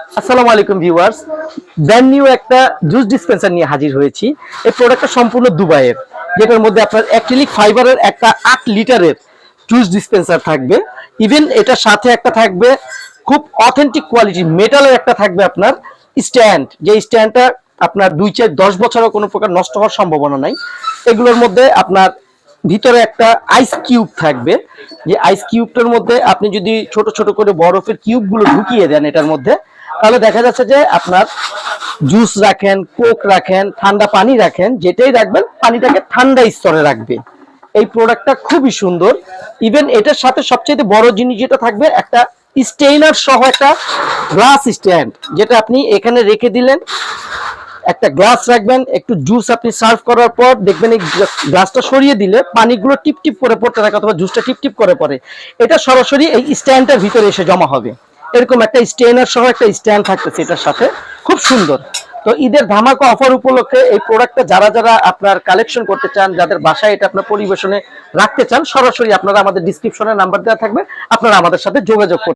আসসালামু আলাইকুম viewers, brand new একটা জুস ডিসপেন্সার নিয়ে হাজির হয়েছি। এই প্রোডাক্টটা সম্পূর্ণ দুবাইয়ের, যেটার মধ্যে আপনার অ্যাক্রিলিক ফাইবারের একটা 8 লিটারের জুস ডিসপেন্সার থাকবে। ইভেন এটার সাথে একটা থাকবে খুব অথেন্টিক কোয়ালিটি মেটালের একটা থাকবে আপনার স্ট্যান্ড, যে স্ট্যান্ডটা আপনার 2-4-10 বছরও কোনো প্রকার নষ্ট হওয়ার সম্ভাবনা নাই। এগুলোর মধ্যে আপনার ভিতরে একটা আইস কিউব থাকবে, যে আইস কিউবটার মধ্যে আপনি যদি ছোট ছোট করে বরফের কিউবগুলো ঢুকিয়ে দেন এটার মধ্যে, তাহলে দেখা যাচ্ছে যে আপনার জুস রাখেন, কোক রাখেন, ঠান্ডা পানি রাখেন, যেটাই রাখবেন পানিটাকে ঠান্ডা স্তরে রাখবে। এই প্রোডাক্টটা খুবই সুন্দর। ইভেন এটার সাথে সবচেয়ে বড় জিনিস যেটা থাকবে, একটা স্টেইনার সহ একটা গ্লাস স্ট্যান্ড, যেটা আপনি এখানে রেখে দিলেন, একটা গ্লাস রাখবেন, একটু জুস আপনি সার্ভ করার পর দেখবেন এই গ্লাসটা সরিয়ে দিলে পানিগুলো টিপ টিপ করে পড়তে থাকে অথবা জুসটা টিপ টিপ করে পড়ে, এটা সরাসরি এই স্ট্যান্ডটার ভিতরে এসে জমা হবে। এরকম একটা স্টেইনার সহ একটা স্ট্যান্ড থাকতেছে এটার সাথে, খুব সুন্দর। তো ঈদের ধামাকা অফার উপলক্ষে এই প্রোডাক্টটা যারা যারা আপনার কালেকশন করতে চান, যাদের বাসায় এটা আপনার পরিবেশনে রাখতে চান, সরাসরি আপনারা আমাদের ডিসক্রিপশনে নাম্বার দেওয়া থাকবে, আপনারা আমাদের সাথে যোগাযোগ করতে